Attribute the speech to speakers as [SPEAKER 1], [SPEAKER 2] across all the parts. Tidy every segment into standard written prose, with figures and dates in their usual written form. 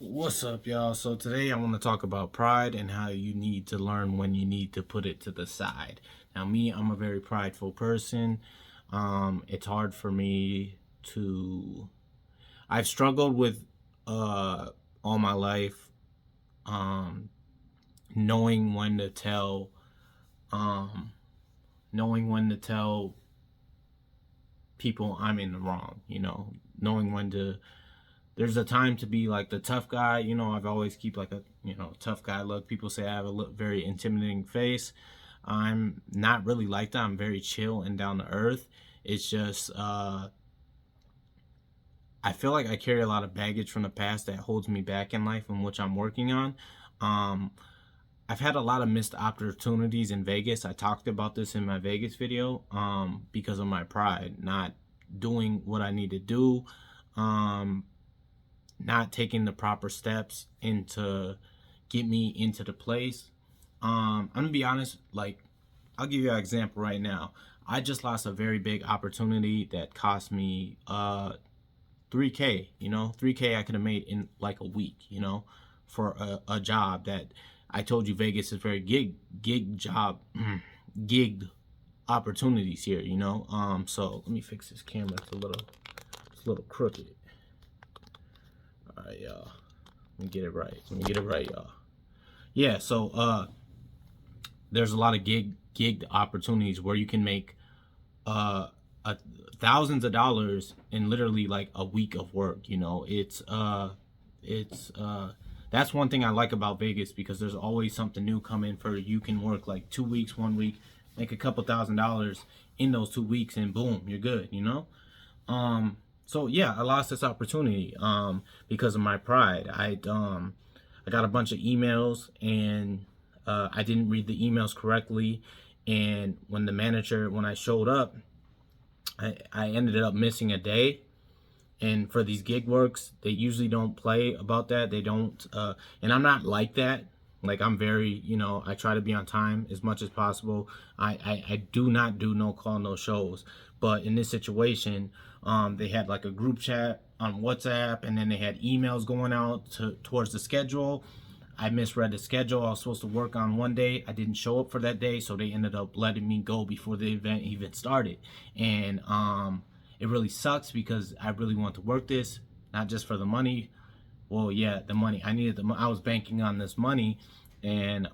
[SPEAKER 1] What's up, y'all? So today I want to talk about pride and how you need to learn when you need to put it to the side. Now, me, I'm a very prideful person. It's hard for me to. I've struggled with all my life, um, knowing when to tell, um, knowing when to tell people I'm in the wrong. Knowing when to there's a time to be like the tough guy. I've always keep like a tough guy look. People say I have a very intimidating face. I'm not really like that. I'm very chill and down to earth. It's just I feel like I carry a lot of baggage from the past that holds me back in life, and which I'm working on. um I've had a lot of missed opportunities in Vegas. I talked about this in my Vegas video, because of my pride, not doing what I need to do, um not taking the proper steps into get me into the place. I'm gonna be honest, like, I'll give you an example right now. I just lost a very big opportunity that cost me 3K. 3K I could have made in like a week, for a job that I told you Vegas is very gig job gig opportunities here, so let me fix this camera. It's a little crooked. All right, y'all. Let me get it right. Y'all. Yeah, so there's a lot of gig opportunities where you can make uh thousands of dollars in literally like a week of work. It's that's one thing I like about Vegas, because there's always something new coming. For you can work like 2 weeks, 1 week, make a couple $1,000s in those 2 weeks, and boom, you're good. So yeah, I lost this opportunity because of my pride. I got a bunch of emails, and I didn't read the emails correctly. And when I showed up, I ended up missing a day. And for these gig works, they usually don't play about that. They don't, and I'm not like that. Like, I'm very, I try to be on time as much as possible. I do not do no call, no shows. But in this situation, they had like a group chat on WhatsApp, and then they had emails going out towards the schedule. I misread the schedule. I was supposed to work on one day. I didn't show up for that day, so they ended up letting me go before the event even started. And it really sucks, because I really want to work this, not just for the money. Well, yeah, the money. I was banking on this money, and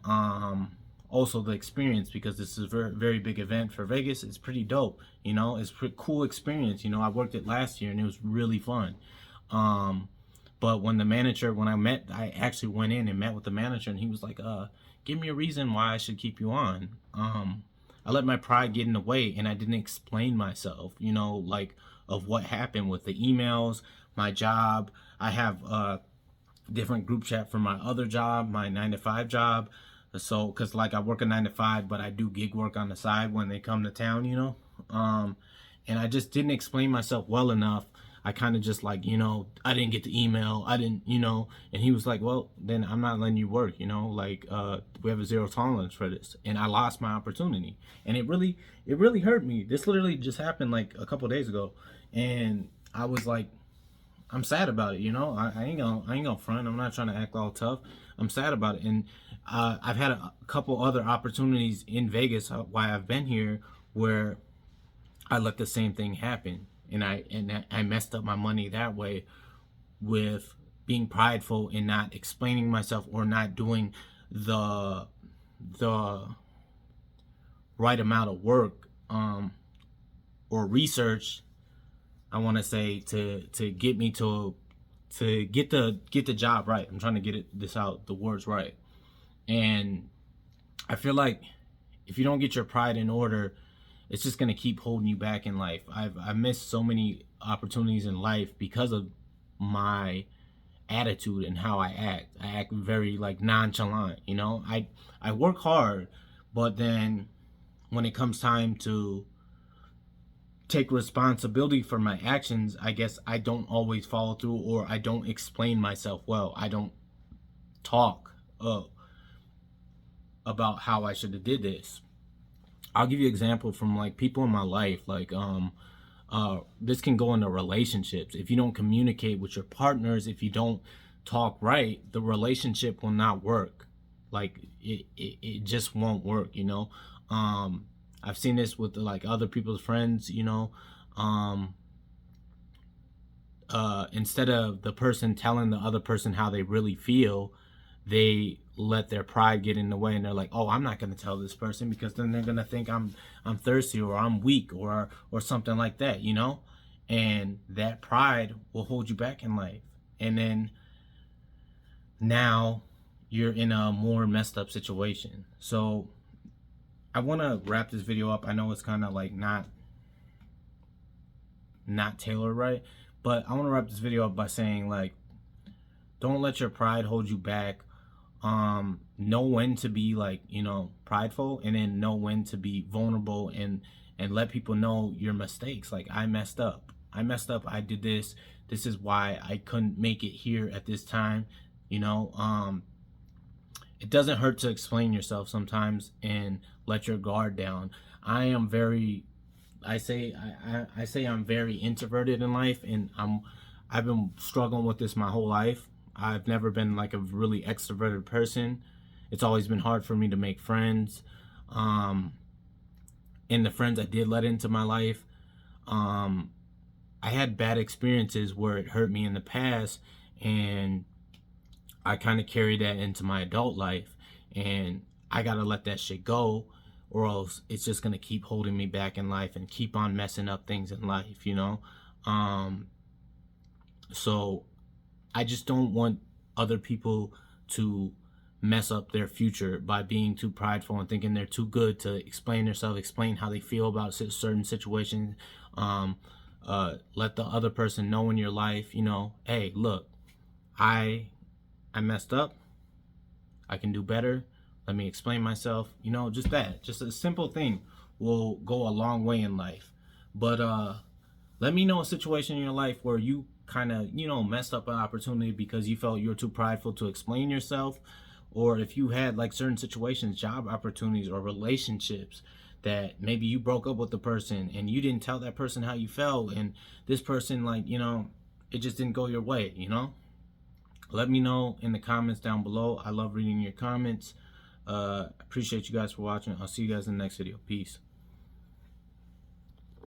[SPEAKER 1] also the experience, because this is a very, very big event for Vegas. It's pretty dope. It's a pretty cool experience. I worked it last year, and it was really fun. But when I actually went in and met with the manager, and he was like, give me a reason why I should keep you on. I let my pride get in the way, and I didn't explain myself, like, of what happened with the emails, my job. I have a different group chat for my other job, my 9 to 5 job. So, cause like I work a 9 to 5, but I do gig work on the side when they come to town. And I just didn't explain myself well enough. I kind of just like, I didn't get the email. I didn't, and he was like, well, then I'm not letting you work, like, we have a zero tolerance for this. And I lost my opportunity. And it really hurt me. This literally just happened like a couple days ago. And I was like, I'm sad about it. I ain't gonna front. I'm not trying to act all tough. I'm sad about it. And I've had a couple other opportunities in Vegas while I've been here, where I let the same thing happen, and I messed up my money that way, with being prideful and not explaining myself, or not doing the the right amount of work, or research, I want to say, to get me to get the job right. I'm trying to get this out, the words right. And I feel like if you don't get your pride in order, it's just gonna keep holding you back in life. I've missed so many opportunities in life because of my attitude and how I act. I act very like nonchalant. I work hard, but then when it comes time to take responsibility for my actions, I guess I don't always follow through, or I don't explain myself well. I don't talk about how I should have did this. I'll give you an example from like people in my life. Like, this can go into relationships. If you don't communicate with your partners, if you don't talk right, the relationship will not work. Like it just won't work, you know. I've seen this with like other people's friends, you know. um Instead of the person telling the other person how they really feel, they let their pride get in the way, and they're like, oh, I'm not going to tell this person because then they're going to think I'm thirsty, or I'm weak, or something like that, you know. And that pride will hold you back in life, and then now you're in a more messed up situation. So I want to wrap this video up. I know it's kind of like not tailored right, but I want to wrap this video up by saying, like, don't let your pride hold you back. Know when to be, like, you know, prideful, and then know when to be vulnerable, and let people know your mistakes. Like, I messed up, I did this is why I couldn't make it here at this time, you know. It doesn't hurt to explain yourself sometimes and let your guard down. I am very, I say I'm very introverted in life, and I've been struggling with this my whole life. I've never been like a really extroverted person. It's always been hard for me to make friends. And the friends I did let into my life, I had bad experiences where it hurt me in the past, and I kind of carried that into my adult life, and I gotta let that shit go, or else it's just gonna keep holding me back in life and keep on messing up things in life, you know. So I just don't want other people to mess up their future by being too prideful and thinking they're too good to explain themselves, explain how they feel about certain situations. Let the other person know in your life, you know, hey, look, I messed up. I can do better. Let me explain myself. You know, just that. Just a simple thing will go a long way in life. But let me know a situation in your life where you kind of, you know, messed up an opportunity because you felt you were too prideful to explain yourself. Or if you had like certain situations, job opportunities, or relationships, that maybe you broke up with the person and you didn't tell that person how you felt, and this person, like, you know, it just didn't go your way, you know. Let me know in the comments down below. I love reading your comments. Appreciate you guys for watching. I'll see you guys in the next video. Peace.